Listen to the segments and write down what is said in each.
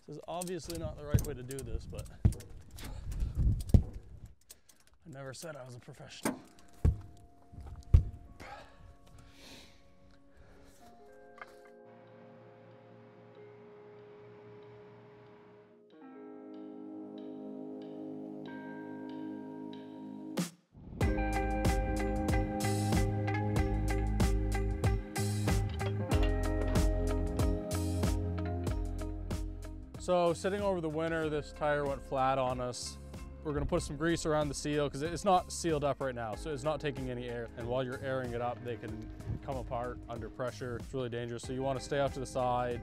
This is obviously not the right way to do this, but I never said I was a professional. So sitting over the winter, this tire went flat on us. We're gonna put some grease around the seal because it's not sealed up right now, so it's not taking any air. And while you're airing it up, they can come apart under pressure. It's really dangerous. So you wanna stay off to the side,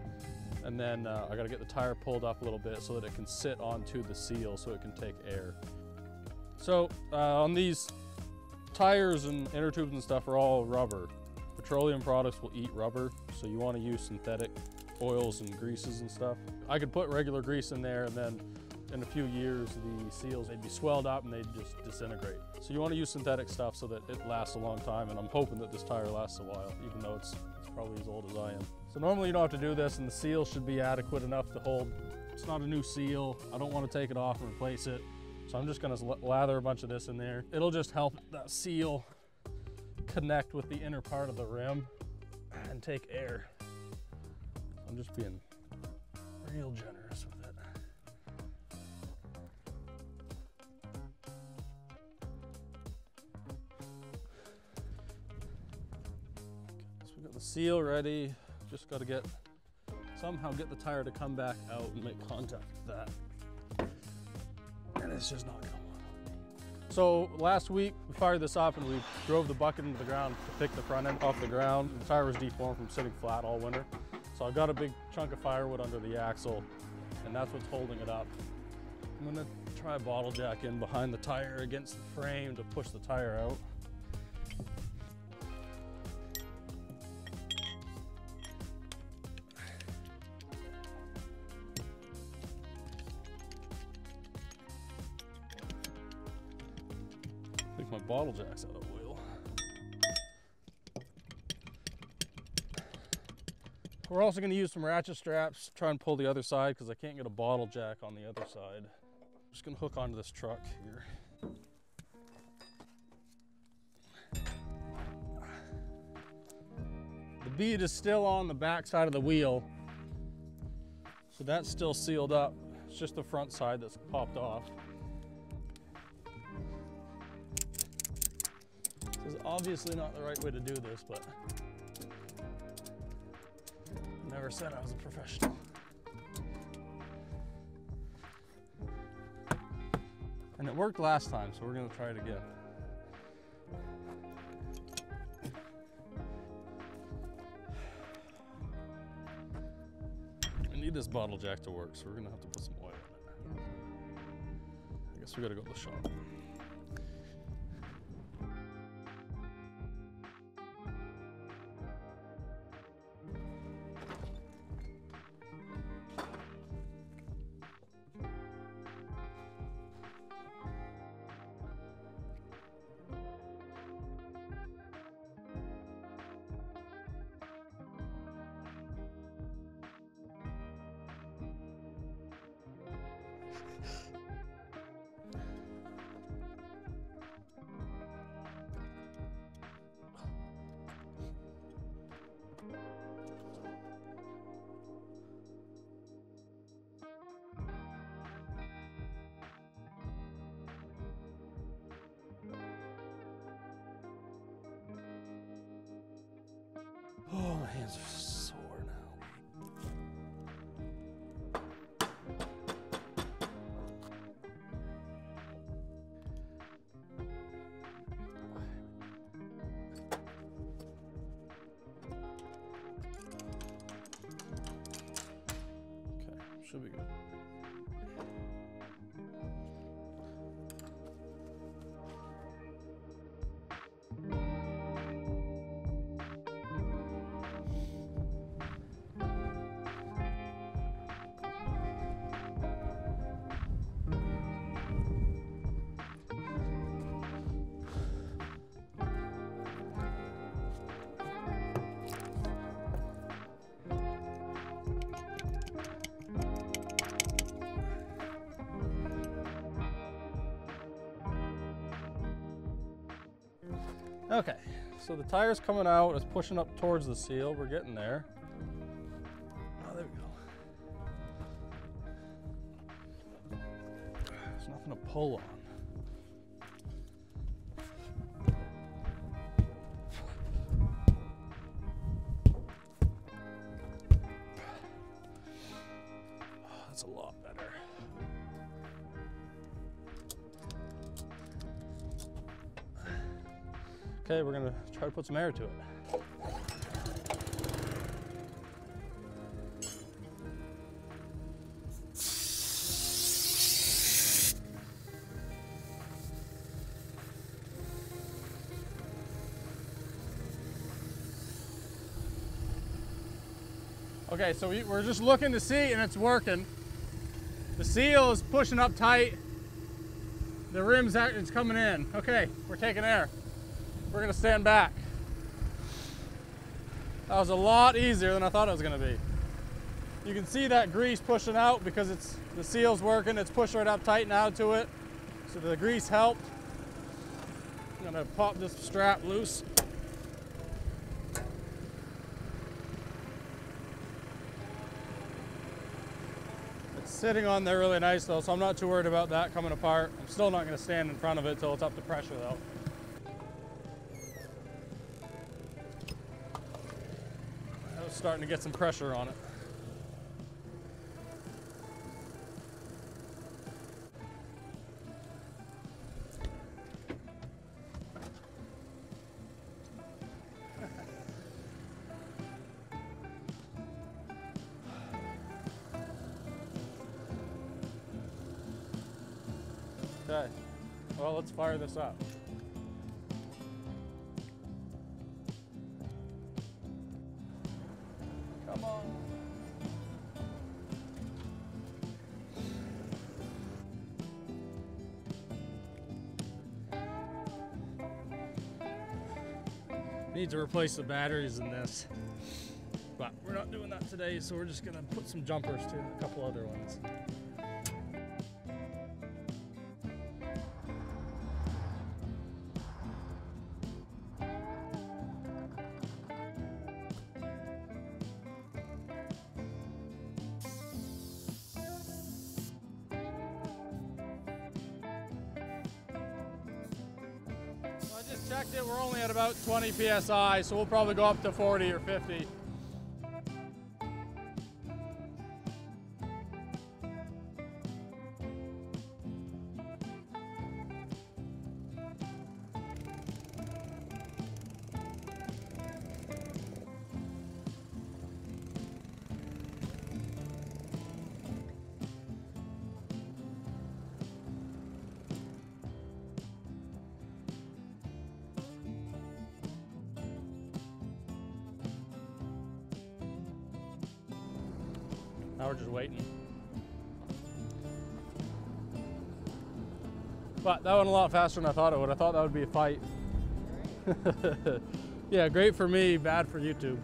and then I gotta get the tire pulled up a little bit so that it can sit onto the seal so it can take air. So on these tires and inner tubes and stuff are all rubber. Petroleum products will eat rubber, so you wanna use synthetic oils and greases and stuff. I could put regular grease in there, and then in a few years the seals, they'd be swelled up and they'd just disintegrate. So you want to use synthetic stuff so that it lasts a long time, and I'm hoping that this tire lasts a while, even though it's probably as old as I am. So normally you don't have to do this, and the seal should be adequate enough to hold. It's not a new seal. I don't want to take it off and replace it, so I'm just going to lather a bunch of this in there. It'll just help that seal connect with the inner part of the rim and take air. I'm just being real generous with it. Okay, so we got the seal ready. Just got to somehow get the tire to come back out and make contact with that. And it's just not gonna work. So last week we fired this up and we drove the bucket into the ground to pick the front end off the ground. The tire was deformed from sitting flat all winter. So I've got a big chunk of firewood under the axle, and that's what's holding it up. I'm gonna try bottle jack in behind the tire against the frame to push the tire out. I think my bottle jack's out of oil. We're also going to use some ratchet straps, try and pull the other side because I can't get a bottle jack on the other side. I'm just going to hook onto this truck here. The bead is still on the back side of the wheel, so that's still sealed up. It's just the front side that's popped off. This is obviously not the right way to do this, but never said I was a professional. And it worked last time, so we're gonna try it again. I need this bottle jack to work, so we're gonna have to put some oil in it. I guess we gotta go to the shop. Oh, my hands are sore now. Okay, should be good. Okay, so the tire's coming out, it's pushing up towards the seal. We're getting there. Oh, there we go. There's nothing to pull on. Oh, that's a lot better. Okay, we're gonna try to put some air to it. Okay, so we're just looking to see, and it's working. The seal is pushing up tight. The rim's out, it's coming in. Okay, we're taking air. We're gonna stand back. That was a lot easier than I thought it was gonna be. You can see that grease pushing out because the seal's working. It's pushed right up tight now to it. So the grease helped. I'm gonna pop this strap loose. It's sitting on there really nice though, so I'm not too worried about that coming apart. I'm still not gonna stand in front of it till it's up to pressure though. Starting to get some pressure on it. Okay, well, let's fire this up. Come on. Need to replace the batteries in this, but we're not doing that today, so we're just gonna put some jumpers to a couple other ones. Checked it, we're only at about 20 PSI, so we'll probably go up to 40 or 50. Now we're just waiting. But that went a lot faster than I thought it would. I thought that would be a fight. Yeah, great for me, bad for YouTube.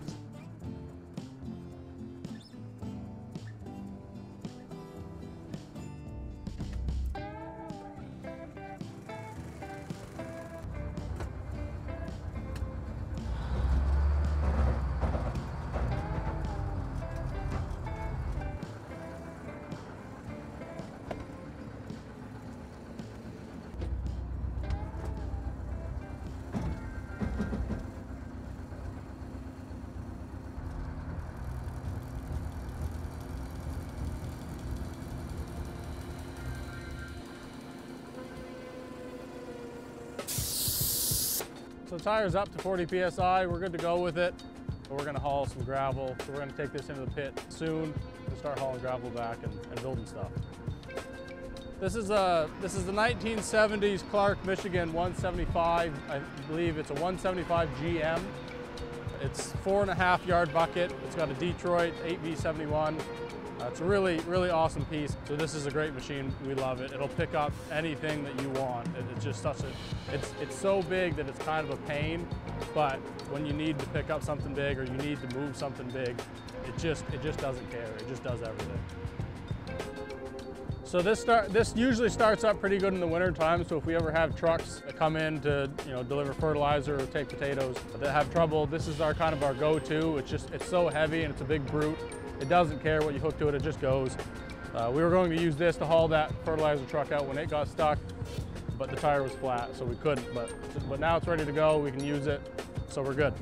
So the tire's up to 40 PSI, we're good to go with it. But we're gonna haul some gravel. So we're gonna take this into the pit soon and start hauling gravel back and building stuff. This is the 1970s Clark, Michigan 175. I believe it's a 175 GM. It's 4.5 yard bucket. It's got a Detroit 8V71. It's a really, really awesome piece. So this is a great machine. We love it. It'll pick up anything that you want. It's just such a, it's so big that it's kind of a pain, but when you need to pick up something big or you need to move something big, it just doesn't care. It just does everything. So this usually starts up pretty good in the winter time. So if we ever have trucks that come in to deliver fertilizer or take potatoes that have trouble, this is our kind of our go-to. It's so heavy and it's a big brute. It doesn't care what you hook to it, it just goes. We were going to use this to haul that fertilizer truck out when it got stuck, but the tire was flat, so we couldn't. But now it's ready to go. We can use it, so we're good.